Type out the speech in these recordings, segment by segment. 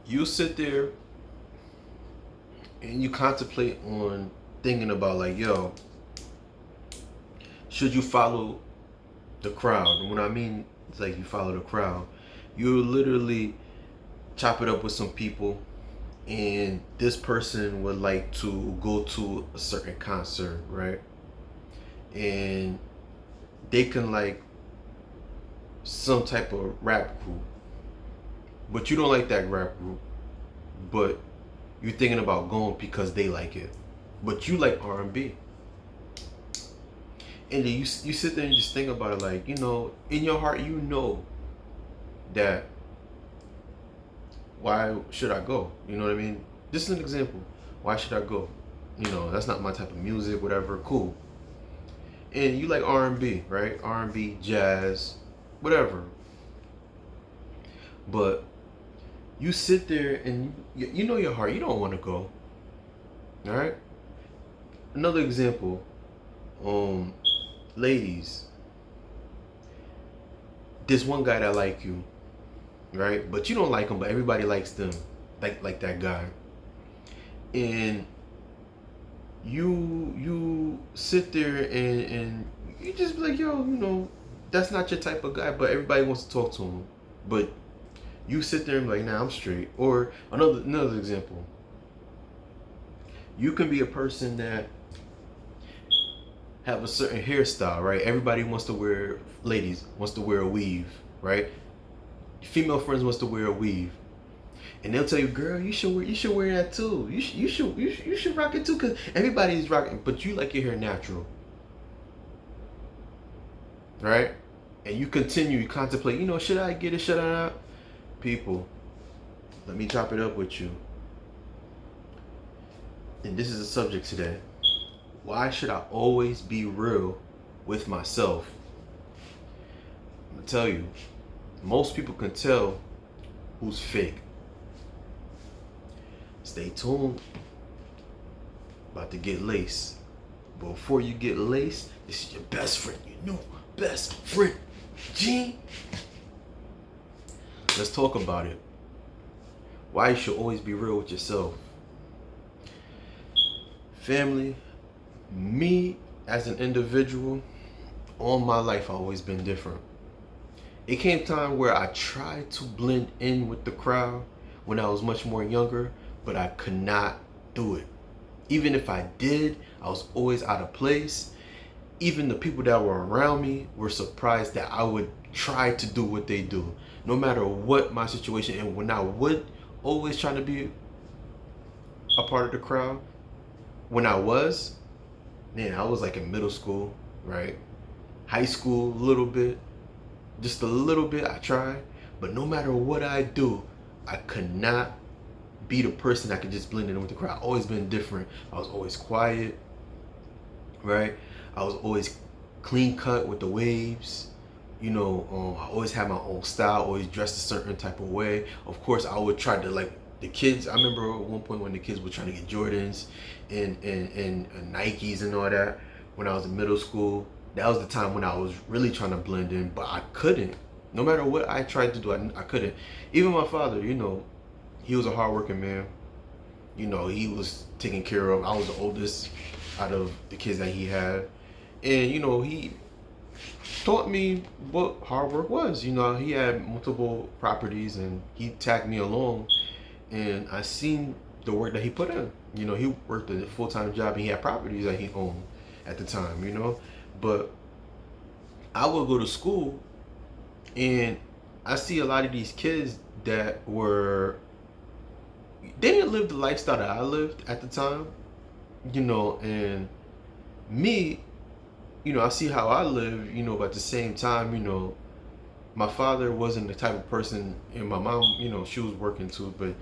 You sit there and you contemplate on thinking about like, yo, should you follow the crowd? And when I mean it's like you follow the crowd, you literally chop it up with some people, and this person would like to go to a certain concert, right? And they can like some type of rap group, but you don't like that rap group, but you're thinking about going because they like it, but you like R&B. And then you sit there and just think about it, like, in your heart, that why should I go? You know what I mean? This is an example. Why should I go? That's not my type of music, whatever. Cool. And you like R&B, right? R&B, jazz, whatever. But you sit there and you know your heart. You don't want to go. All right. Another example. Ladies. There's one guy that like you, right? But you don't like him, but everybody likes them, like that guy. And you sit there and you just be like, yo, that's not your type of guy, but everybody wants to talk to him. But you sit there and be like, nah, I'm straight. Or another example. You can be a person that have a certain hairstyle, right? Ladies wants to wear a weave, right? Female friends wants to wear a weave. And they'll tell you, girl, you should wear that too. You should rock it too, cause everybody's rocking, but you like your hair natural, right? And you contemplate, should I get it, should I not? People, let me chop it up with you. And this is the subject today. Why should I always be real with myself? I'm gonna tell you, most people can tell who's fake. Stay tuned. About to get laced. But before you get laced, this is your best friend. Your new best friend, Gene. Let's talk about it. Why you should always be real with yourself. Family, me as an individual, all my life I've always been different. It came time where I tried to blend in with the crowd when I was much more younger, but I could not do it. Even if I did, I was always out of place. Even the people that were around me were surprised that I would try to do what they do, no matter what my situation. And when I would always try to be a part of the crowd, when I was like in middle school, right? High school, a little bit, just a little bit, I tried. But no matter what I do, I could not be the person that could just blend in with the crowd. I've always been different. I was always quiet, right? I was always clean cut with the waves. I always had my own style, always dressed a certain type of way. Of course, I would try to, like, the kids. I remember at one point when the kids were trying to get Jordans and Nikes and all that when I was in middle school. That was the time when I was really trying to blend in, but I couldn't. No matter what I tried to do, I couldn't. Even my father, he was a hardworking man. He was taken care of. I was the oldest out of the kids that he had. And, he taught me what hard work was. He had multiple properties and he tagged me along, and I seen the work that he put in. He worked a full-time job and he had properties that he owned at the time. But I would go to school and I see a lot of these kids that they didn't live the lifestyle that I lived at the time, and me, I see how I live, but at the same time, my father wasn't the type of person, and my mom, she was working too, but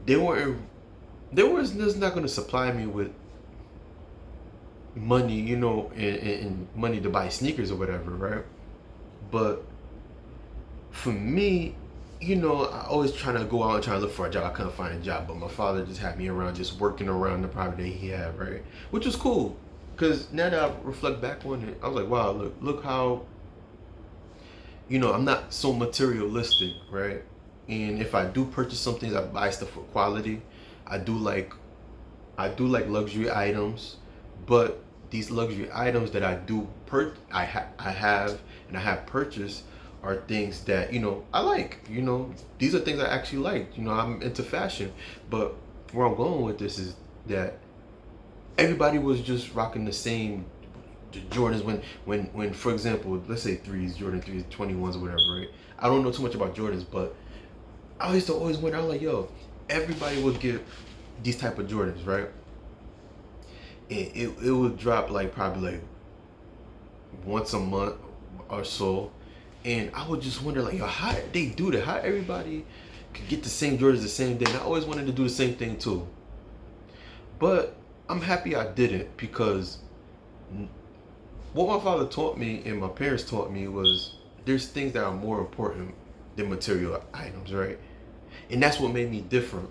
they was just not going to supply me with money, and money to buy sneakers or whatever, right? But for me, I always trying to go out and try to look for a job. I couldn't find a job, but my father just had me around, just working around the property that he had, right? Which was cool, because now that I reflect back on it, I was like, wow, look how, I'm not so materialistic, right? and if I do purchase some things, I buy stuff for quality. I do like luxury items, but these luxury items that I do I have purchased are things that I like. These are things I actually like. I'm into fashion, but where I'm going with this is that everybody was just rocking the same Jordans when for example, let's say Jordan 3s, 21s or whatever, right? I don't know too much about Jordans, but I used to always wonder, I'm like, yo, everybody would get these type of Jordans, right? It would drop like probably like once a month or so. And I would just wonder, like, yo, how they do that? How everybody could get the same Jordans the same day? And I always wanted to do the same thing too. But I'm happy I didn't, because what my father taught me and my parents taught me was there's things that are more important than material items, right? And that's what made me different.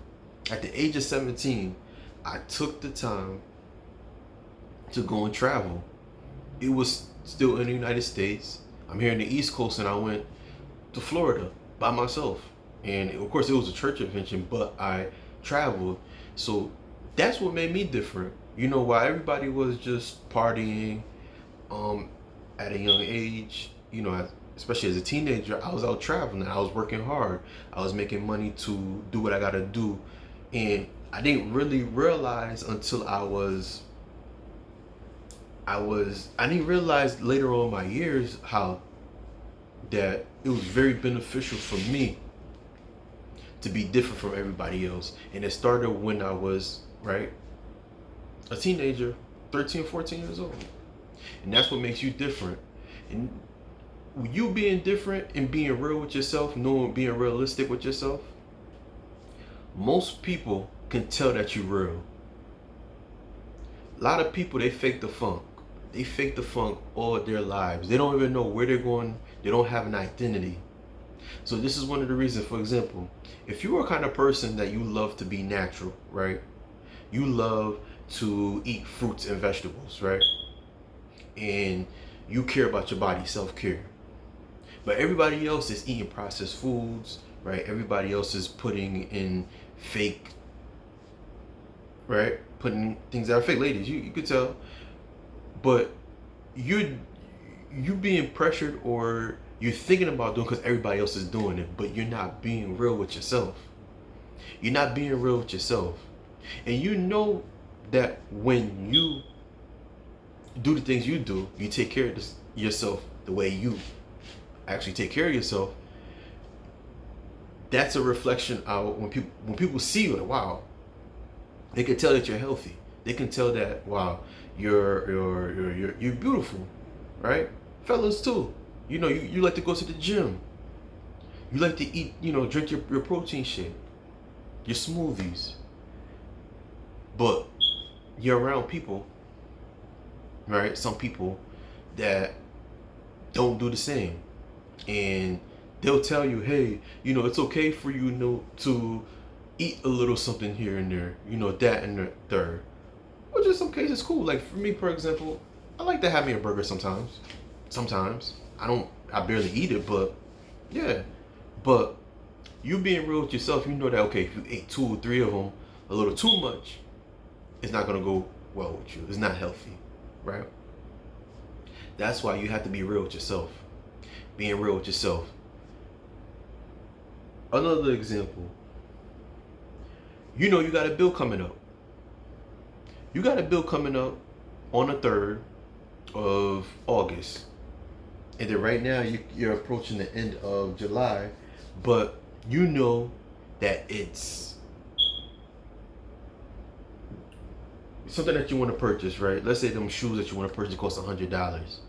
At the age of 17, I took the time to go and travel. It was still in the United States. I'm here in the East Coast, and I went to Florida by myself. And of course, it was a church convention, but I traveled. So that's what made me different. While everybody was just partying at a young age, especially as a teenager, I was out traveling. I was working hard. I was making money to do what I gotta do. And I didn't really realize until I didn't realize later on in my years how that it was very beneficial for me to be different from everybody else. And it started when I was, right, a teenager, 13, 14 years old. And that's what makes you different. And you being different and being real with yourself, being realistic with yourself, most people can tell that you're real. A lot of people, they fake the funk. They fake the funk all their lives. They don't even know where they're going. They don't have an identity. So this is one of the reasons, for example, if you are a kind of person that you love to be natural, right? You love to eat fruits and vegetables, right? And you care about your body, self-care. But everybody else is eating processed foods, right? Everybody else is putting in fake, right? Putting things that are fake. Ladies, you could tell. But you being pressured, or you're thinking about doing because everybody else is doing it, but you're not being real with yourself. You're not being real with yourself. And you know that when you do the things you do, you take care of yourself the way you actually take care of yourself. That's a reflection out when people see you, like, wow, they can tell that you're healthy. They can tell that, wow, you're beautiful, right? Fellas too. You like to go to the gym. You like to eat, drink your protein shake, your smoothies. But you're around people, right? Some people that don't do the same. And they'll tell you, hey, it's okay for you, to eat a little something here and there, that and the third. Which in some cases cool. Like for me, for example, I like to have me a burger sometimes. Sometimes. I barely eat it, but yeah. But you being real with yourself, you know that, okay, if you ate 2 or 3 of them a little too much, it's not gonna go well with you. It's not healthy, right? That's why you have to be real with yourself. Being real with yourself. Another example, you got a bill coming up. You got a bill coming up on the 3rd of August. And then right now you're approaching the end of July, but you know that it's something that you want to purchase, right? Let's say them shoes that you want to purchase cost $100.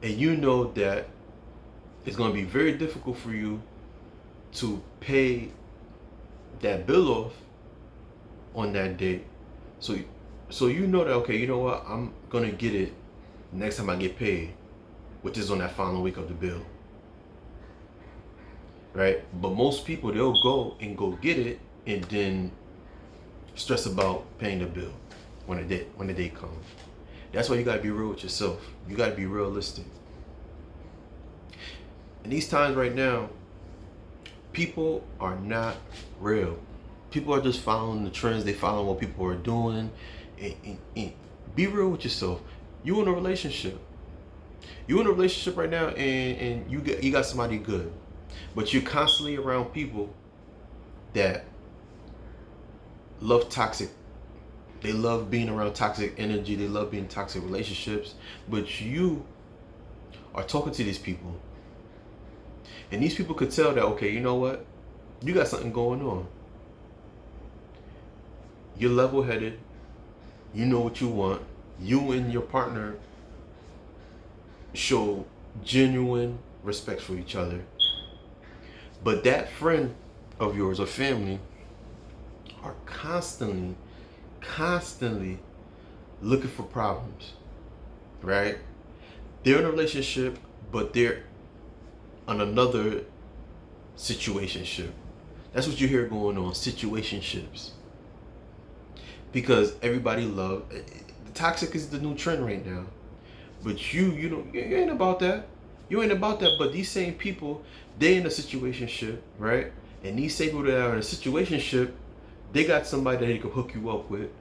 And you know that it's going to be very difficult for you to pay that bill off on that date. So you know that, okay, you know what? I'm going to get it next time I get paid, which is on that final week of the bill. Right? But most people, they'll go get it and then stress about paying the bill when the day comes. That's why you got to be real with yourself. You got to be realistic. In these times right now, People are not real. People are just following the trends. They follow what people are doing. And be real with yourself. You in a relationship. You in a relationship right now, and you got somebody good, but you're constantly around people that love toxic. They love being around toxic energy. They love being in toxic relationships. But you are talking to these people, and these people could tell that, okay, you know what? You got something going on. You're level-headed. You know what you want. You and your partner show genuine respect for each other. But that friend of yours or family are constantly looking for problems, right? They're in a relationship, but they're on another situationship. That's what you hear going on, situationships. Because everybody the toxic is the new trend right now. But you ain't about that. You ain't about that. But these same people, they in a situationship, right? And these same people that are in a situationship, they got somebody that they can hook you up with.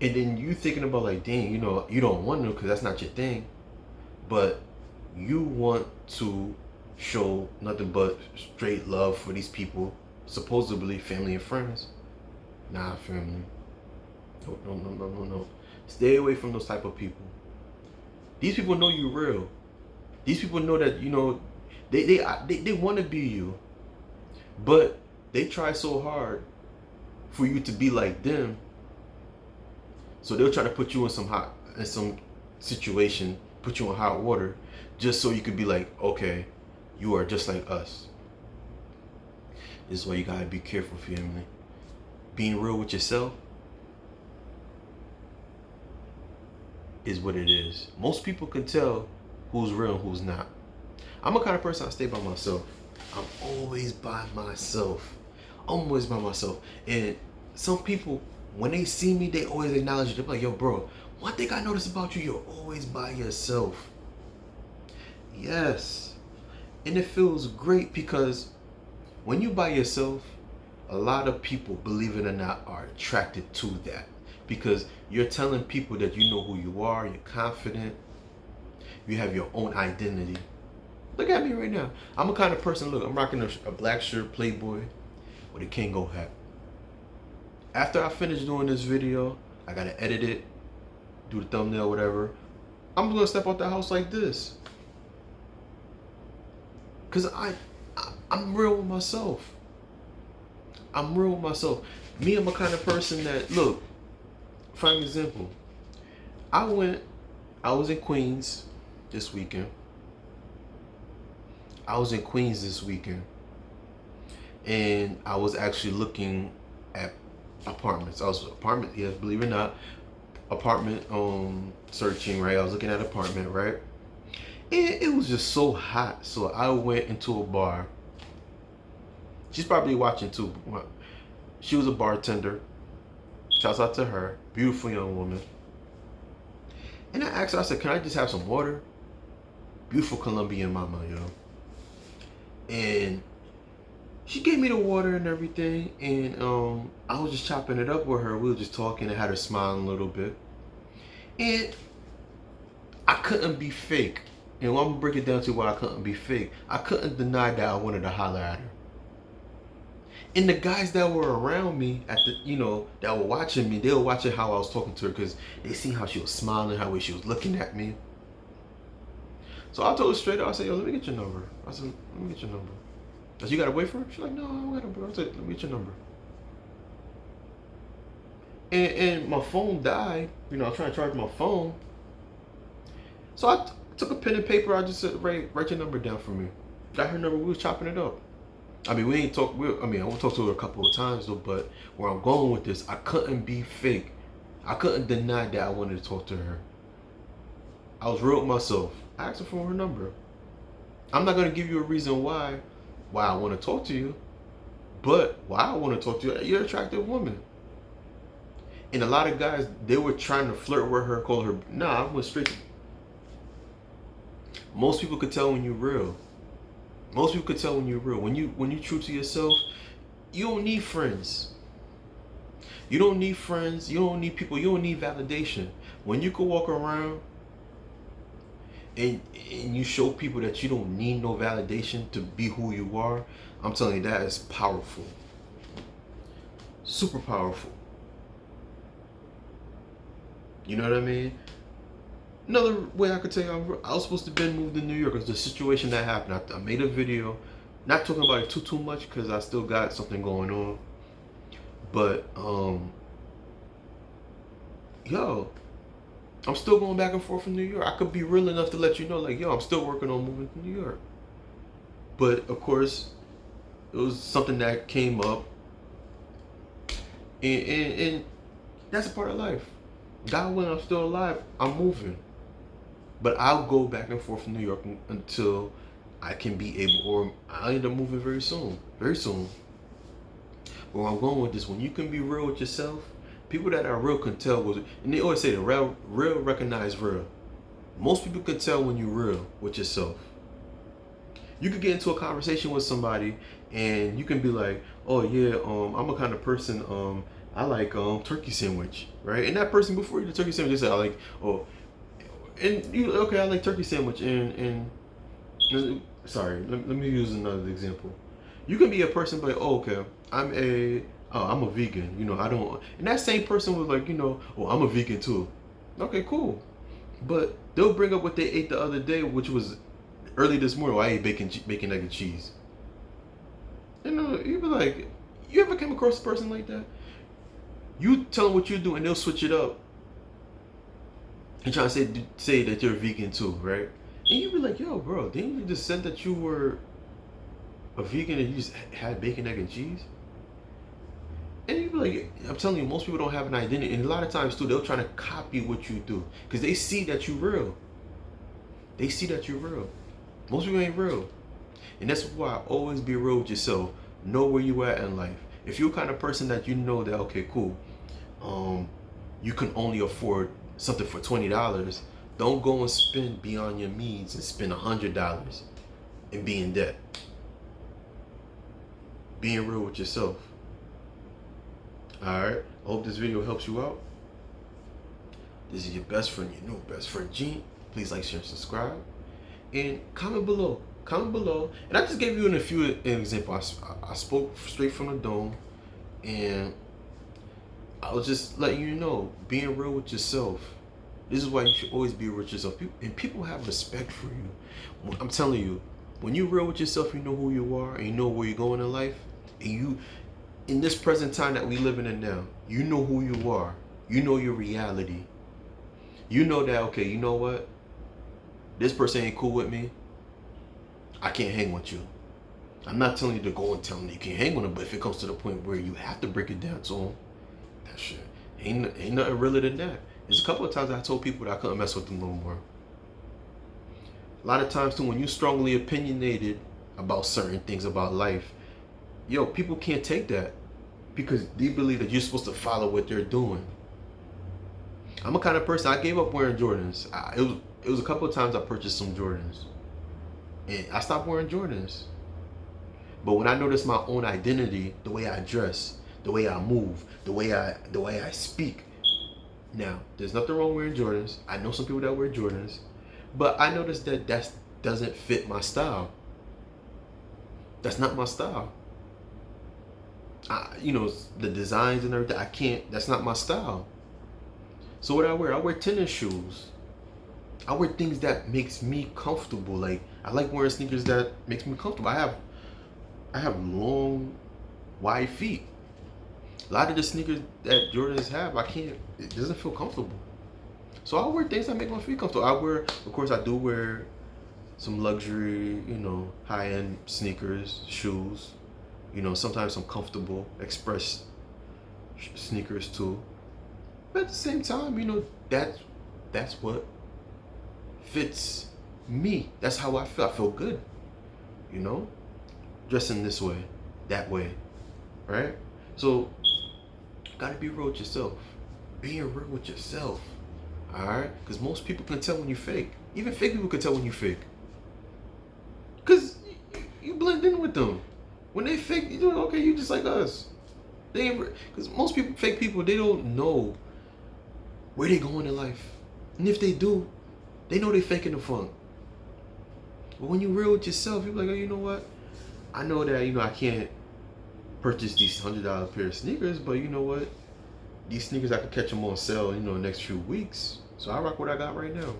And then you thinking about like, dang, you don't want to because that's not your thing. But you want to show nothing but straight love for these people, supposedly family and friends. Nah, family. No. Stay away from those type of people. These people know you real. These people know that they want to be you, but they try so hard for you to be like them. So they'll try to put you in some situation, put you in hot water, just so you could be like, okay, you are just like us. This is why you gotta be careful, family. Being real with yourself is what it is. Most people can tell who's real and who's not. I'm a kind of person, I stay by myself. I'm always by myself. Always by myself. And some people, when they see me, they always acknowledge it. They're like, yo, bro, one thing I notice about you, you're always by yourself. Yes. And it feels great because when you by yourself, a lot of people, believe it or not, are attracted to that. Because you're telling people that you know who you are, you're confident, you have your own identity. Look at me right now. I'm a kind of person, look, I'm rocking a black shirt, Playboy, with a Kango hat. After I finish doing this video, I gotta edit it, do the thumbnail, whatever. I'm gonna step out the house like this. Cause I'm real with myself. I'm real with myself. Me, I'm a kind of person that, look, for example, I was in Queens this weekend. And I was actually looking at apartments. Yes, believe it or not, apartment searching, right? I was looking at apartment, right? And it was just so hot. So I went into a bar. She's probably watching too. She was a bartender. Shouts out to her. Beautiful young woman. And I asked her, I said, can I just have some water? Beautiful Colombian mama, yo. And she gave me the water and everything. And I was just chopping it up with her. We were just talking. I had her smiling a little bit. And I couldn't be fake. And I'm going to break it down to why I couldn't be fake. I couldn't deny that I wanted to holler at her. And the guys that were around me that were watching me, they were watching how I was talking to her because they seen how she was smiling, how she was looking at me. So I told her straight up, I said, yo, let me get your number. I said, let me get your number. I said, you got a boyfriend? She's like, no, I don't got a boyfriend. I said, let me get your number. And my phone died. I was trying to charge my phone. So I took a pen and paper. I just said, write your number down for me. Got her number. We was chopping it up. I mean, we ain't talk. I won't talk to her a couple of times though. But where I'm going with this, I couldn't be fake. I couldn't deny that I wanted to talk to her. I was real with myself. I asked her for her number. I'm not gonna give you a reason why I want to talk to you, but why I want to talk to you. You're an attractive woman. And a lot of guys, they were trying to flirt with her, call her. Nah, I went straight. Most people could tell when you're real. Most people can tell when you're real. When you true to yourself, you don't need friends. You don't need friends. You don't need people. You don't need validation. When you can walk around and you show people that you don't need no validation to be who you are, I'm telling you, that is powerful. Super powerful. You know what I mean? Another way I could tell you, I was supposed to be moved to New York. It's the situation that happened. I made a video, not talking about it too much because I still got something going on. But yo, I'm still going back and forth from New York. I could be real enough to let you know, like, yo, I'm still working on moving to New York. But of course, it was something that came up, and that's a part of life. God willing, I'm still alive. I'm moving. But I'll go back and forth from New York until I can be able, or I'll end up moving very soon. Very soon. Where I'm going with this, when you can be real with yourself, people that are real can tell. And they always say the real recognize real. Most people can tell when you're real with yourself. You could get into a conversation with somebody, and you can be like, "Oh yeah, I'm a kind of person. I like turkey sandwich, right?" And that person, before you eat the turkey sandwich, they say, "I like and you okay? I like turkey sandwich." And sorry, let me use another example. You can be a person like, "Oh, okay, I'm a vegan. You know, I don't." And that same person was like, "Oh, I'm a vegan too." Okay, cool. But they'll bring up what they ate the other day, which was early this morning. I ate bacon, egg, and cheese. You be like, you ever came across a person like that? You tell them what you do, and they'll switch it up and try to say that you're vegan too, right? And you be like, yo, bro, didn't you just said that you were a vegan and you just had bacon, egg, and cheese? And you be like, I'm telling you, most people don't have an identity, and a lot of times too, they'll try to copy what you do because they see that you're real. They see that you're real. Most people ain't real, and that's why I always be real with yourself. Know where you at in life. If you're the kind of person that you know that, okay, cool, you can only afford something for $20, don't go and spend beyond your means and spend $100 and be in debt. Being real with yourself. Alright, I hope this video helps you out. This is your best friend, your new best friend, Gene. Please like, share, and subscribe. And comment below. Comment below. And I just gave you a few examples. I spoke straight from the dome. And I was just letting you know, being real with yourself. This is why you should always be real with yourself. And people have respect for you. I'm telling you, when you're real with yourself, you know who you are and you know where you're going in life. And you, in this present time that we living in now, you know who you are. You know your reality. You know that, okay, you know what? This person ain't cool with me. I can't hang with you. I'm not telling you to go and tell them you can't hang with them, but if it comes to the point where you have to break it down to them, that shit ain't nothing realer than that. There's a couple of times I told people that I couldn't mess with them no more. A lot of times too, when you're strongly opinionated about certain things about life, yo, people can't take that because they believe that you're supposed to follow what they're doing. I'm a kind of person, I gave up wearing Jordans. It was a couple of times I purchased some Jordans. And I stopped wearing Jordans. But when I noticed my own identity, the way I dress, the way I move, the way I speak. Now, there's nothing wrong wearing Jordans. I know some people that wear Jordans. But I noticed that doesn't fit my style. That's not my style. The designs and everything, that's not my style. So what I wear? I wear tennis shoes. I wear things that makes me comfortable. Like, I like wearing sneakers that makes me comfortable. I have long, wide feet. A lot of the sneakers that Jordans have, it doesn't feel comfortable. So I wear things that make my feet comfortable. Of course, I do wear some luxury, high-end sneakers, shoes. Sometimes some comfortable Express sneakers too. But at the same time, that's what fits me. That's how I feel. I feel good, dressing this way, that way, right? So, gotta be real with yourself. Being real with yourself, all right? Because most people can tell when you fake. Even fake people can tell when you fake. Because dealing with them. When they fake, okay, you just like us. They ain't, because most people, fake people, they don't know where they going in life. And if they do, they know they faking the funk. But when you real with yourself, you're like, oh, you know what? I know that, I can't purchase these $100 pair of sneakers, but you know what? These sneakers, I could catch them on sale, the next few weeks. So I rock what I got right now.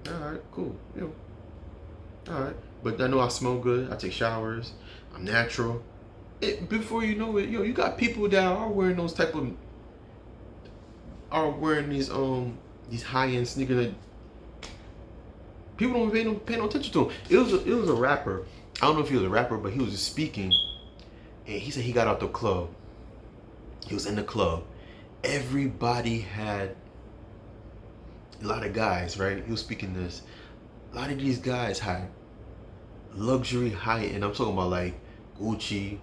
All right, cool. All right. But I know I smell good. I take showers. I'm natural. Before you know it, you got people that are wearing these high-end sneakers that people don't pay no attention to him. It was a rapper. I don't know if he was a rapper, but he was just speaking, and he said he got out the club. He was in the club. Everybody had a lot of guys, right? He was speaking this. A lot of these guys had luxury high-end. I'm talking about like Gucci.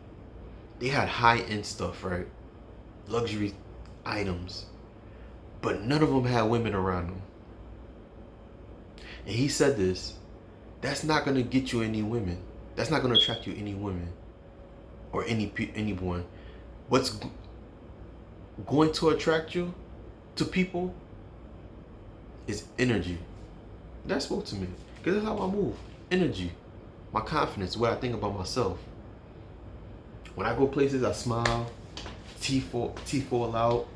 They had high-end stuff, right? Luxury items. But none of them had women around them. And he said this, that's not going to get you any women. That's not going to attract you any women or anyone. What's going to attract you to people is energy. That spoke to me, because that's how I move. Energy, my confidence, what I think about myself. When I go places, I smile, teeth fall out.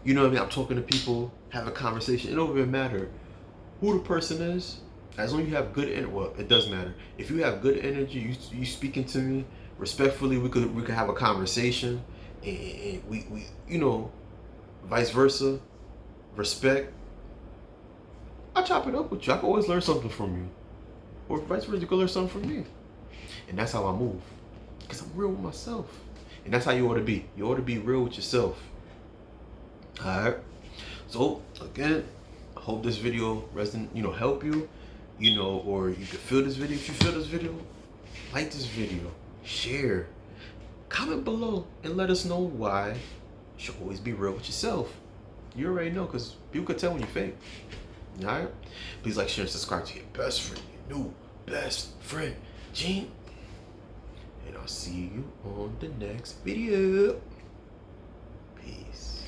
You know what I mean? I'm talking to people, have a conversation. It don't even matter who the person is, as long as you have good energy. Well, it does matter. If you have good energy, you speaking to me respectfully, we could have a conversation, and we vice versa, respect. I chop it up with you. I can always learn something from you, or vice versa, you can learn something from me. And that's how I move, because I'm real with myself, and that's how you ought to be. You ought to be real with yourself. All right. So again, I hope this video help you, or you can feel this video. If you feel this video, like this video, share, comment below, and let us know why you should always be real with yourself. You already know, because people can tell when you're fake. All right. Please like, share, and subscribe to your best friend, your new best friend, Gene. And I'll see you on the next video. Peace.